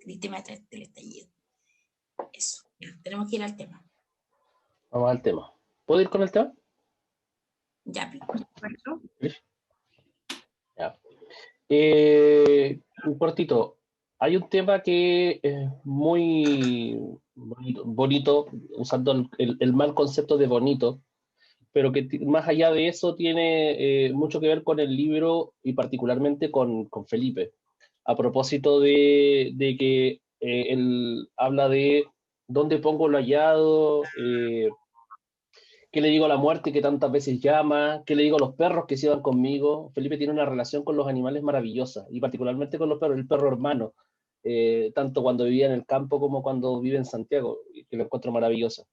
víctima del estallido. Eso, ya, tenemos que ir al tema. Vamos al tema. ¿Puedo ir con el tema? Ya, Perfecto. Ya. Un cortito. Hay un tema que es muy bonito, usando el mal concepto de bonito, pero que más allá de eso tiene mucho que ver con el libro y particularmente con Felipe. A propósito de que él habla de dónde pongo lo hallado, qué le digo a la muerte que tantas veces llama, qué le digo a los perros que se iban conmigo. Felipe tiene una relación con los animales maravillosa, y particularmente con los perros, el perro hermano. Tanto cuando vivía en el campo como cuando vive en Santiago, que lo encuentro maravilloso.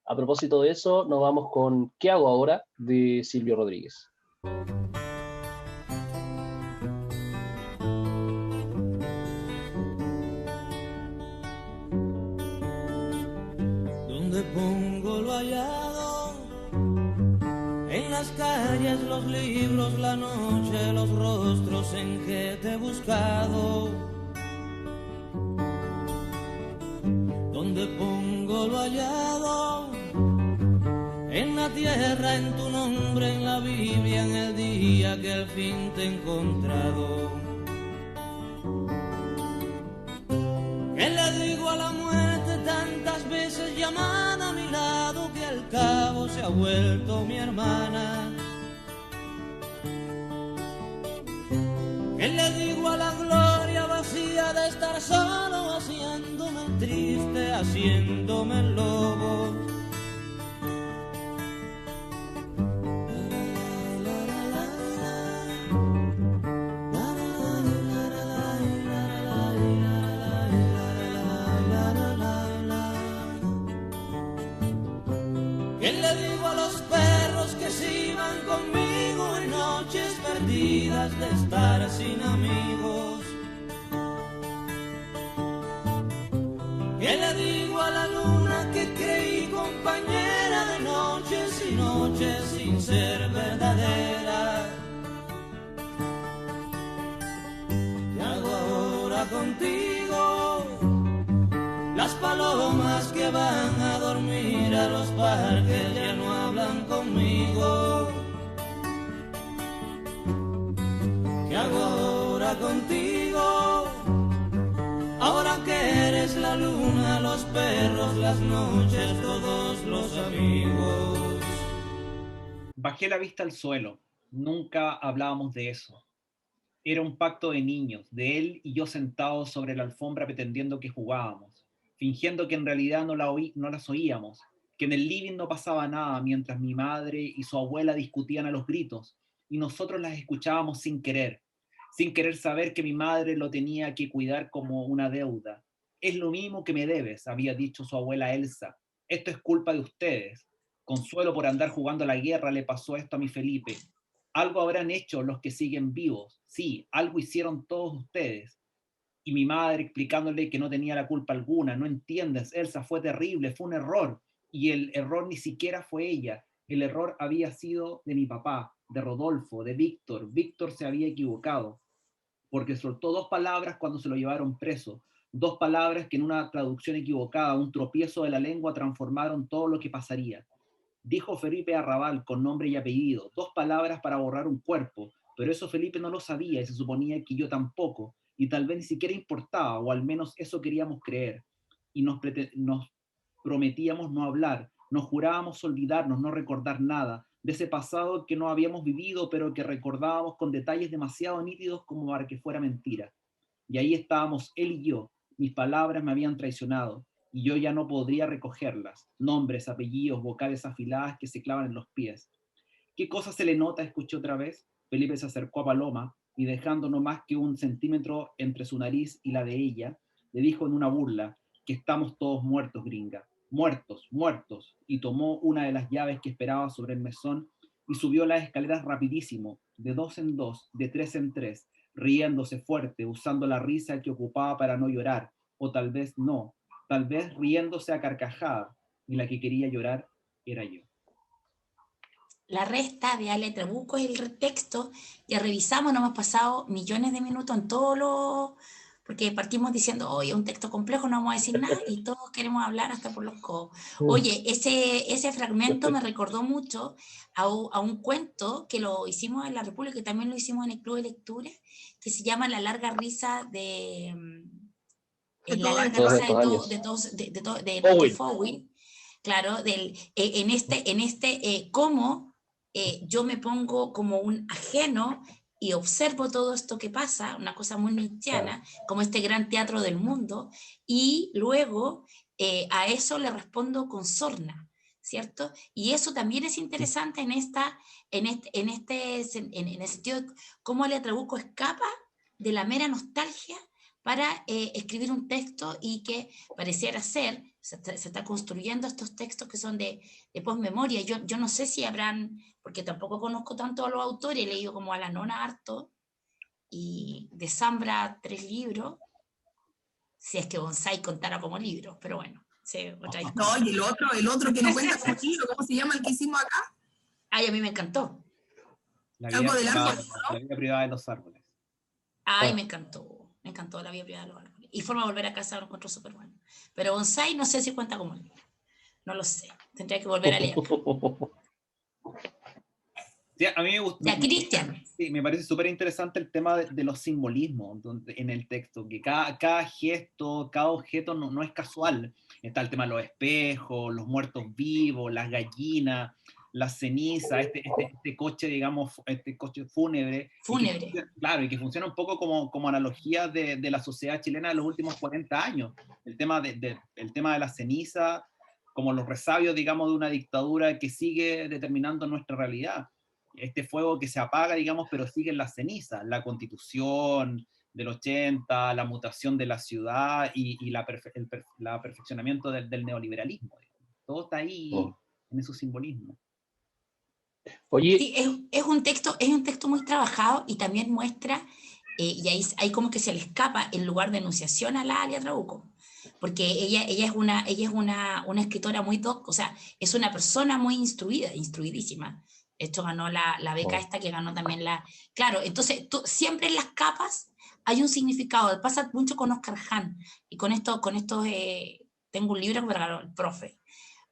A propósito de eso, nos vamos con ¿Qué hago ahora?, de Silvio Rodríguez. ¿Dónde pongo lo hallado? En las calles, los libros, la noche, los rostros en que te he buscado. una tierra en tu nombre en la Biblia en el día que al fin te he encontrado. ¿Qué le digo a la muerte tantas veces llamada a mi lado que al cabo se ha vuelto mi hermana? ¿Qué le digo a la gloria vacía de estar solo, haciéndome triste, haciéndome el lobo? ¿Qué le digo a los perros que se iban conmigo en noches perdidas de estar sin amigos? ¿Qué le digo a la luna que creí compañera de noches y noches sin ser verdadera? ¿Qué hago ahora contigo? Las palomas que van a dormir a los parques ya no hablan conmigo. ¿Qué hago ahora contigo? Ahora que eres la luna, los perros, las noches, todos los amigos. Bajé la vista al suelo. Nunca hablábamos de eso. Era un pacto de niños, de él y yo sentados sobre la alfombra pretendiendo que jugábamos, fingiendo que en realidad no las oíamos, que en el living no pasaba nada mientras mi madre y su abuela discutían a los gritos y nosotros las escuchábamos sin querer saber que mi madre lo tenía que cuidar como una deuda. Es lo mismo que me debes, había dicho su abuela Elsa. Esto es culpa de ustedes. Consuelo por andar jugando a la guerra le pasó esto a mi Felipe. Algo habrán hecho los que siguen vivos. Sí, algo hicieron todos ustedes. Y mi madre explicándole que no tenía la culpa alguna. No entiendes, Elsa, fue terrible, fue un error. Y el error ni siquiera fue ella. El error había sido de mi papá, de Rodolfo, de Víctor. Víctor se había equivocado, porque soltó 2 palabras cuando se lo llevaron preso. 2 palabras que en una traducción equivocada, un tropiezo de la lengua, transformaron todo lo que pasaría. Dijo Felipe Arrabal con nombre y apellido, 2 palabras para borrar un cuerpo, pero eso Felipe no lo sabía y se suponía que yo tampoco, y tal vez ni siquiera importaba, o al menos eso queríamos creer. Y nos prometíamos no hablar, nos jurábamos olvidarnos, no recordar nada, de ese pasado que no habíamos vivido, pero que recordábamos con detalles demasiado nítidos como para que fuera mentira. Y ahí estábamos él y yo, mis palabras me habían traicionado, y yo ya no podría recogerlas, nombres, apellidos, vocales afiladas que se clavan en los pies. ¿Qué cosa se le nota?, escuché otra vez. Felipe se acercó a Paloma, y dejando no más que 1 centímetro entre su nariz y la de ella, le dijo en una burla, que estamos todos muertos, gringa. Muertos, muertos, y tomó una de las llaves que esperaba sobre el mesón y subió las escaleras rapidísimo, de 2 en 2, de 3 en 3, riéndose fuerte, usando la risa que ocupaba para no llorar, o tal vez no, tal vez riéndose a carcajada, y la que quería llorar era yo. La Resta de Ale Trabuco es el texto, ya revisamos, nos hemos pasado millones de minutos en todos los... porque partimos diciendo, oye, un texto complejo, no vamos a decir nada, y todos queremos hablar hasta por los codos. Oye, ese fragmento me recordó mucho a un cuento que lo hicimos en la República, y también lo hicimos en el Club de Lectura, que se llama La larga risa de... La larga risa de Peter Fowell. Claro, cómo yo me pongo como un ajeno y observo todo esto que pasa, una cosa muy nietzscheana, como este gran teatro del mundo, y luego a eso le respondo con sorna, ¿cierto? Y eso también es interesante en el sentido de cómo Ale Trabuco escapa de la mera nostalgia para escribir un texto, y que pareciera ser, se está construyendo estos textos que son de posmemoria. Yo no sé si habrán, porque tampoco conozco tanto a los autores, he leído como a la Nona harto, y de Zambra 3 libros, si es que Bonsai contara como libro, pero bueno. Otra no, y el otro que no cuenta como libro, ¿cómo se llama el que hicimos acá? Ay, a mí me encantó. La vida privada de los árboles. Ay, me encantó la vida privada de los árboles. Y Forma de volver a casa lo encuentro súper bueno. Pero Bonsai no sé si cuenta como libro. No lo sé. Tendría que volver a leer. Sí, a mí me gusta. Ya, Cristian. Sí, me parece súper interesante el tema de los simbolismos en el texto, que cada gesto, cada objeto no es casual. Está el tema de los espejos, los muertos vivos, las gallinas, las cenizas, este coche, digamos, este coche fúnebre. Fúnebre. Claro, y que funciona un poco como analogía de la sociedad chilena de los últimos 40 años. El tema el tema de la ceniza, como los resabios, digamos, de una dictadura que sigue determinando nuestra realidad. Este fuego que se apaga, digamos, pero sigue en las cenizas, la Constitución del 80, la mutación de la ciudad y el perfeccionamiento del neoliberalismo. Todo está ahí en esos simbolismos. Oye, Sí, es un texto muy trabajado y también muestra, y ahí como que se le escapa el lugar de enunciación a la Alia Trabuco, porque ella es una escritora muy o sea, es una persona muy instruidísima. Esto ganó la beca esta que ganó también Claro, entonces siempre en las capas hay un significado. Pasa mucho con Oscar Hahn, y con esto tengo un libro que me regaló el profe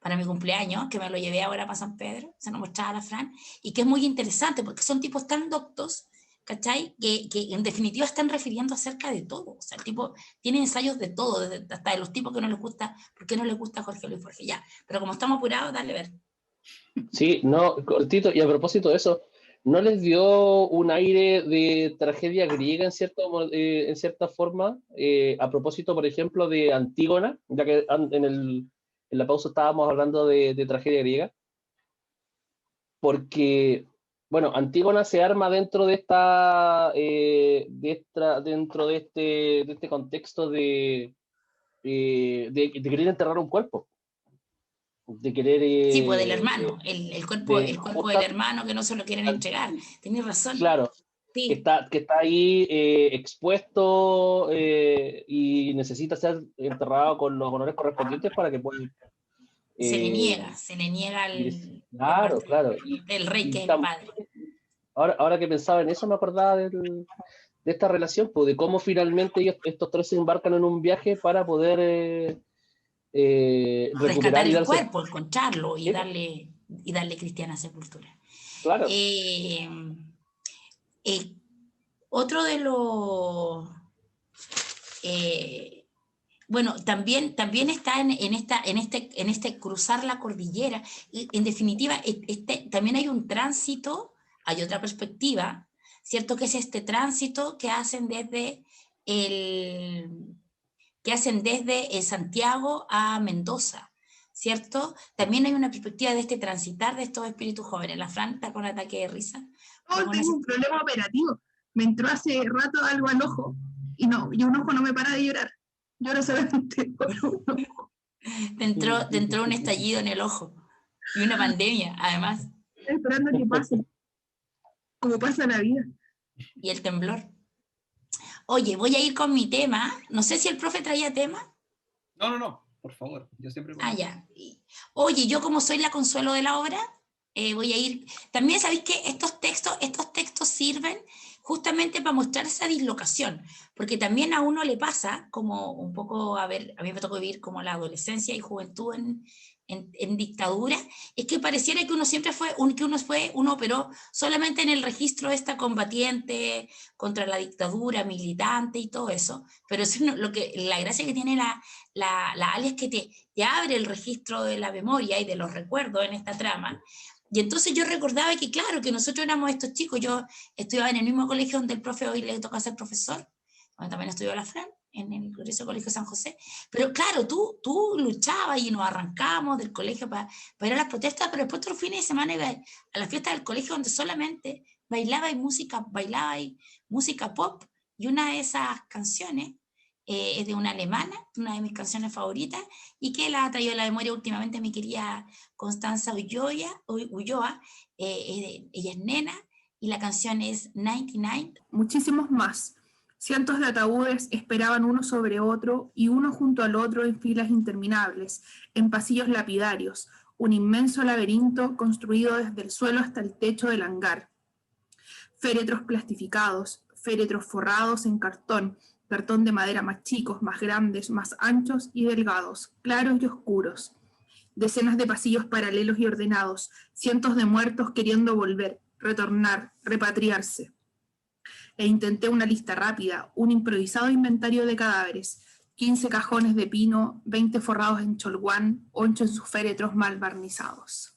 para mi cumpleaños, que me lo llevé ahora para San Pedro, se lo mostraba a la Fran, y que es muy interesante, porque son tipos tan doctos, ¿cachai? Que en definitiva están refiriendo acerca de todo. O sea, el tipo tiene ensayos de todo, hasta de los tipos que no les gusta, ¿por qué no les gusta Jorge Luis Borges? Ya, pero como estamos apurados, dale ver. sí, no, cortito, y a propósito de eso, ¿no les dio un aire de tragedia griega en cierta forma? A propósito, por ejemplo, de Antígona, ya que en la pausa estábamos hablando de tragedia griega, porque, bueno, Antígona se arma dentro de dentro de este contexto de querer enterrar un cuerpo. De querer... sí, pues del hermano, el cuerpo del hermano que no se lo quieren entregar. Tienes razón. Claro, sí. que está ahí expuesto y necesita ser enterrado con los honores correspondientes para que pueda... se le niega claro. El rey, que es el padre. Ahora que pensaba en eso, me acordaba de esta relación, pues, de cómo finalmente estos tres se embarcan en un viaje para poder... rescatar el cuerpo, encontrarlo y darle cristiana sepultura. Claro. Otro de los bueno, también está en este cruzar la cordillera, y en definitiva también hay un tránsito, hay otra perspectiva, ¿cierto? Que es este tránsito que hacen desde Santiago a Mendoza, ¿cierto? También hay una perspectiva de este transitar de estos espíritus jóvenes. La Fran está con ataque de risa. No, tengo un problema operativo. Me entró hace rato algo al ojo, y un ojo no me para de llorar. Lloro solamente por un ojo. Te entró un estallido en el ojo, y una pandemia, además. Estoy esperando que pase, como pasa la vida. Y el temblor. Oye, voy a ir con mi tema. No sé si el profe traía tema. No, por favor. Yo siempre... ya. Oye, yo como soy la Consuelo de la obra, voy a ir... También sabéis que estos textos sirven justamente para mostrar esa dislocación, porque también a uno le pasa como un poco, a mí me tocó vivir como la adolescencia y juventud en dictadura, es que pareciera que uno siempre uno operó solamente en el registro de esta combatiente contra la dictadura, militante y todo eso, pero eso la gracia que tiene la ALIA es que te abre el registro de la memoria y de los recuerdos en esta trama. Y entonces yo recordaba que claro, que nosotros éramos estos chicos, yo estudiaba en el mismo colegio donde el profe hoy le toca ser profesor, donde también estudió la Fran, en el glorioso Colegio San José, pero claro, tú luchabas y nos arrancábamos del colegio para ir a las protestas, pero después otros fines de semana iba a la fiesta del colegio donde solamente bailaba y música pop, y una de esas canciones es de una alemana, una de mis canciones favoritas, y que la ha traído a la memoria últimamente mi querida Constanza Ulloa, ella es nena, y la canción es 99. Muchísimos más. Cientos de ataúdes esperaban uno sobre otro y uno junto al otro en filas interminables, en pasillos lapidarios, un inmenso laberinto construido desde el suelo hasta el techo del hangar. Féretros plastificados, féretros forrados en cartón de madera más chicos, más grandes, más anchos y delgados, claros y oscuros. Decenas de pasillos paralelos y ordenados, cientos de muertos queriendo volver, retornar, repatriarse. E intenté una lista rápida, un improvisado inventario de cadáveres, 15 cajones de pino, 20 forrados en cholguán, 8 en sus féretros mal barnizados.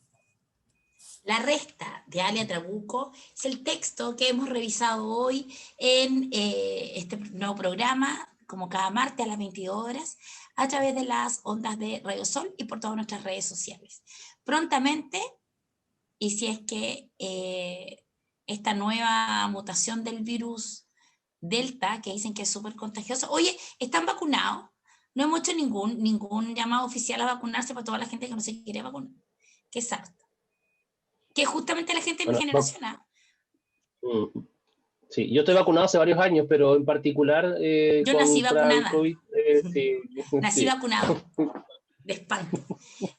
La Resta, de Alia Trabuco, es el texto que hemos revisado hoy en este nuevo programa, como cada martes a las 22 horas, a través de las ondas de Radio Sol y por todas nuestras redes sociales. Prontamente, y si es que esta nueva mutación del virus Delta, que dicen que es súper contagioso, oye, ¿están vacunados? No hemos hecho ningún llamado oficial a vacunarse para toda la gente que no se quiere vacunar. Qué sarta. Que justamente la gente de mi generación. Sí, yo estoy vacunado hace varios años, pero en particular yo nací vacunada. el COVID, sí, nací sí. Vacunado. De espanto.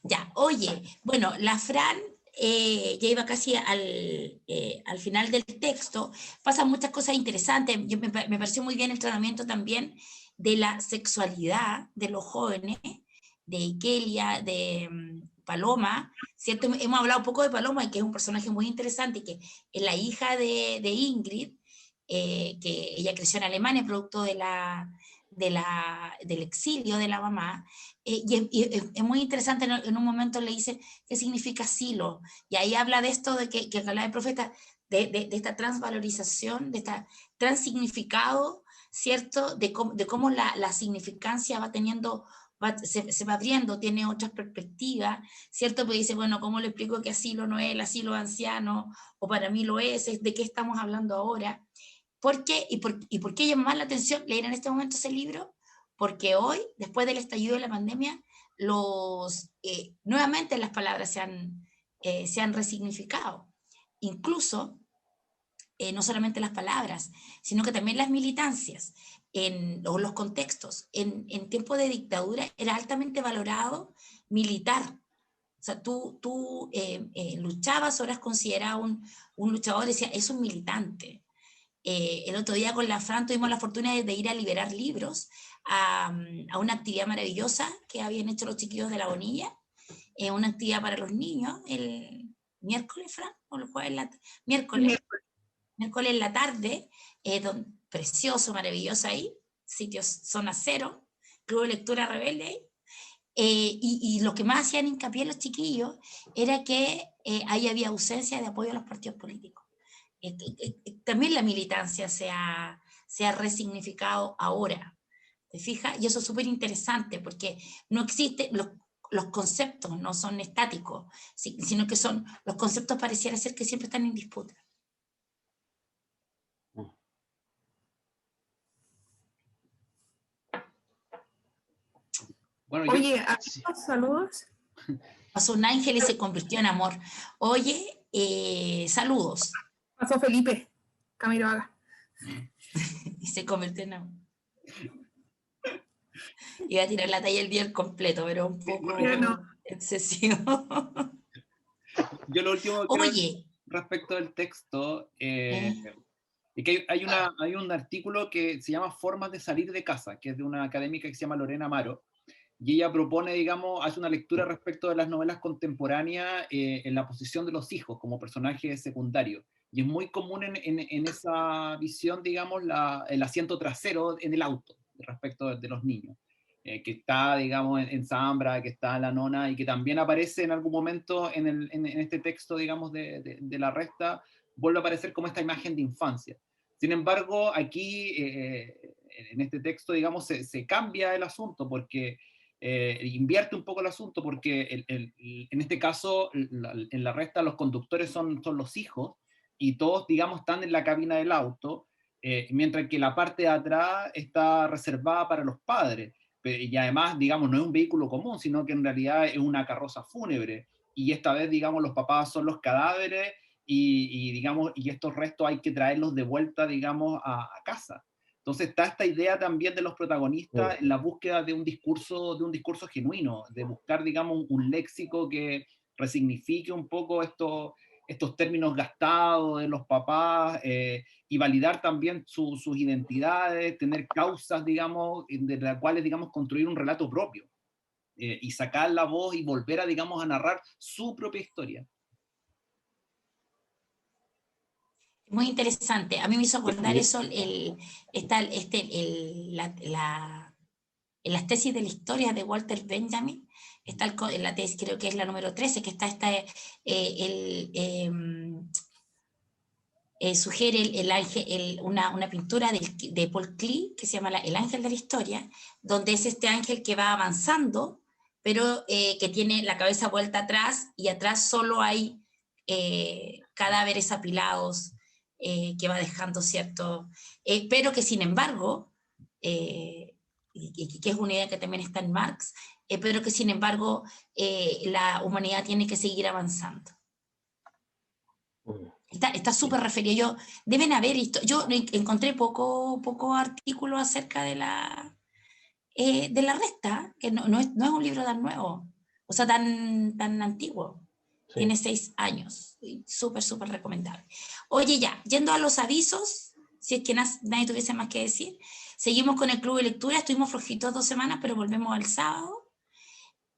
Ya, oye, bueno, la Fran ya iba casi al final del texto. Pasan muchas cosas interesantes. Me pareció muy bien el tratamiento también de la sexualidad de los jóvenes, de Ikelia, de Paloma, ¿cierto? Hemos hablado un poco de Paloma, que es un personaje muy interesante, que es la hija de Ingrid, que ella creció en Alemania, producto del exilio de la mamá, y es muy interesante. En un momento le dice qué significa asilo, y ahí habla de esto, de que habla el profeta, de esta transvalorización, de este transignificado, ¿cierto? De cómo la significancia va teniendo... se va abriendo, tiene otras perspectivas, ¿cierto? Pues dice, bueno, ¿cómo le explico que asilo no es el asilo de ancianos? O para mí lo es, ¿de qué estamos hablando ahora? ¿Por qué? ¿Y por qué llama más la atención leer en este momento ese libro? Porque hoy, después del estallido de la pandemia, nuevamente las palabras se han resignificado. Incluso, no solamente las palabras, sino que también las militancias, o los contextos. En tiempo de dictadura era altamente valorado militar. O sea, tú luchabas, o eras considerado un luchador, decía, es un militante. El otro día con la Fran tuvimos la fortuna de ir a liberar libros a una actividad maravillosa que habían hecho los chiquillos de La Bonilla, una actividad para los niños, el miércoles, Fran, o el jueves, miércoles en la tarde, precioso, maravilloso ahí, sitios zona cero, Club de Lectura Rebelde ahí, y lo que más hacían hincapié los chiquillos era que ahí había ausencia de apoyo a los partidos políticos. También la militancia se ha resignificado ahora, ¿te fijas? Y eso es súper interesante, porque no existe, los conceptos no son estáticos, sino que los conceptos pareciera ser que siempre están en disputa. Bueno, oye, saludos. Pasó un ángel y se convirtió en amor. Oye, saludos. Pasó Felipe Camiroaga. Y se convirtió en amor. Iba a tirar la talla el día completo, pero un poco excesivo. Yo lo último que respecto del texto, es que hay un artículo que se llama Formas de salir de casa, que es de una académica que se llama Lorena Amaro, y ella propone, digamos, hace una lectura respecto de las novelas contemporáneas en la posición de los hijos como personajes secundarios. Y es muy común en esa visión, digamos, el asiento trasero en el auto respecto de los niños, que está, digamos, en Zambra, que está la nona, y que también aparece en algún momento en este texto, digamos, de La Resta, vuelve a aparecer como esta imagen de infancia. Sin embargo, aquí, en este texto, digamos, se cambia el asunto, porque invierte un poco el asunto, porque en este caso, en La Resta, los conductores son los hijos, y todos, digamos, están en la cabina del auto, mientras que la parte de atrás está reservada para los padres. Y además, digamos, no es un vehículo común, sino que en realidad es una carroza fúnebre, y esta vez, digamos, los papás son los cadáveres, digamos, y estos restos hay que traerlos de vuelta, digamos, a casa. Entonces está esta idea también de los protagonistas en la búsqueda de un discurso genuino, de buscar, digamos, un léxico que resignifique un poco estos términos gastados de los papás, y validar también sus identidades, tener causas, digamos, de las cuales, digamos, construir un relato propio. y sacar la voz y volver a, digamos, a narrar su propia historia. Muy interesante. A mí me hizo acordar eso en las tesis de la historia de Walter Benjamin, está en la tesis, creo que es la número 13, que está sugiere una pintura de Paul Klee, que se llama El ángel de la historia, donde es este ángel que va avanzando, pero que tiene la cabeza vuelta atrás, y atrás solo hay cadáveres apilados, que va dejando cierto, pero que sin embargo, que es una idea que también está en Marx, pero que sin embargo la humanidad tiene que seguir avanzando. Está súper referido. Deben haber, yo encontré poco artículo acerca de la resta, que no es un libro tan nuevo, o sea, tan antiguo. Sí. Tiene 6 años, súper recomendable. Oye, ya, yendo a los avisos, si es que nadie tuviese más que decir, seguimos con el club de lectura, estuvimos flojitos 2 semanas, pero volvemos el sábado.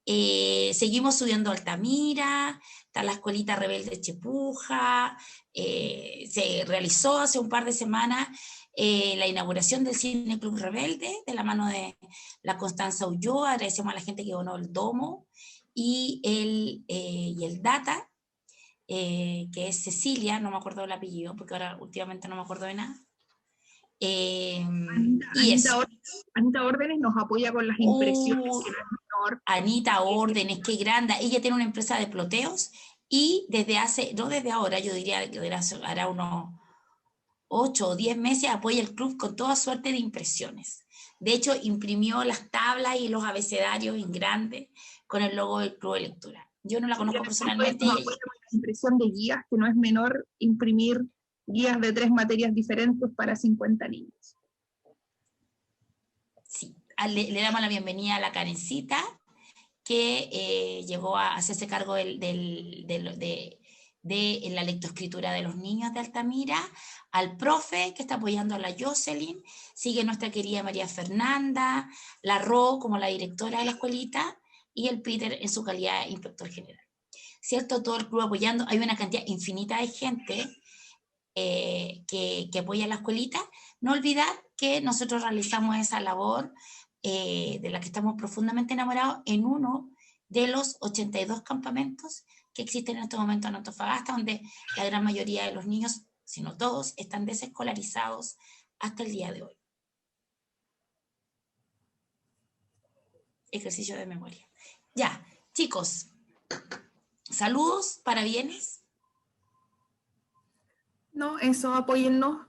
Seguimos subiendo a Altamira, está la escuelita Rebelde Chepuja, se realizó hace un par de semanas la inauguración del Cine Club Rebelde, de la mano de la Constanza Ulloa. Agradecemos a la gente que donó el domo, y el Data, que es Cecilia, no me acuerdo del apellido, porque ahora últimamente no me acuerdo de nada. Anita Órdenes nos apoya con las impresiones. Anita Órdenes, qué grande. Ella tiene una empresa de ploteos, y no desde ahora, yo diría que hará unos 8 o 10 meses, apoya el club con toda suerte de impresiones. De hecho, imprimió las tablas y los abecedarios en grande con el logo del club de lectura. Yo no la conozco personalmente. La impresión de guías, que no es menor imprimir guías de 3 materias diferentes para 50 niños. Sí, le damos la bienvenida a la Karencita, que llegó a hacerse cargo de la lectoescritura de los niños de Altamira, al profe que está apoyando a la Jocelyn, sigue nuestra querida María Fernanda, la Ro como la directora de la escuelita, y el Peter en su calidad de inspector general. ¿Cierto? Todo el club apoyando. Hay una cantidad infinita de gente que apoya a la escuelita. No olvidar que nosotros realizamos esa labor de la que estamos profundamente enamorados en uno de los 82 campamentos que existen en este momento en Antofagasta, donde la gran mayoría de los niños, si no todos, están desescolarizados hasta el día de hoy. Ejercicio de memoria. Ya, chicos, saludos, parabienes. No, eso, apóyennos.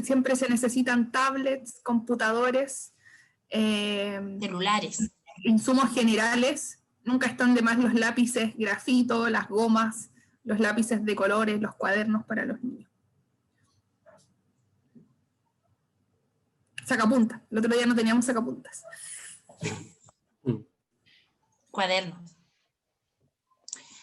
Siempre se necesitan tablets, computadores, celulares, insumos generales. Nunca están de más los lápices grafito, las gomas, los lápices de colores, los cuadernos para los niños. Sacapuntas. El otro día no teníamos sacapuntas. Cuadernos.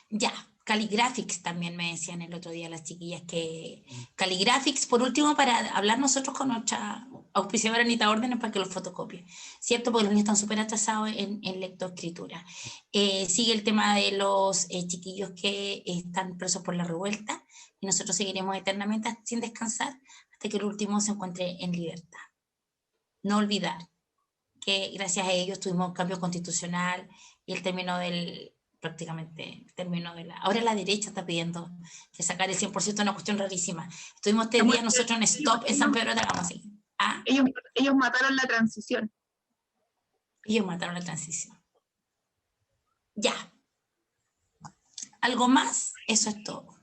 Ya, Caligraphics también me decían el otro día las chiquillas, que Caligraphics, por último, para hablar nosotros con nuestra auspiciadora Anita Órdenes para que los fotocopie, ¿cierto? Porque los niños están súper atrasados en lectoescritura. Sigue el tema de los chiquillos que están presos por la revuelta, y nosotros seguiremos eternamente sin descansar hasta que el último se encuentre en libertad. No olvidar que gracias a ellos tuvimos un cambio constitucional y el término ahora la derecha está pidiendo que sacar el 100% es una cuestión rarísima. Estuvimos 3 días nosotros en stop en San Pedro de Atacama. ¿Ah? Ellos mataron la transición. Ellos mataron la transición. Ya. ¿Algo más? Eso es todo.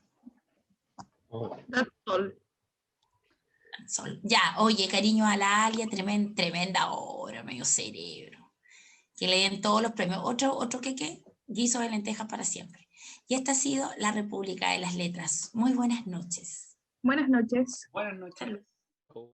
Sol. Ya, oye, cariño a la Alia, tremenda obra, medio cerebro. Que le den todos los premios. Otro que guiso de lentejas para siempre. Y esta ha sido la República de las Letras. Muy buenas noches. Buenas noches. Buenas noches. Salud.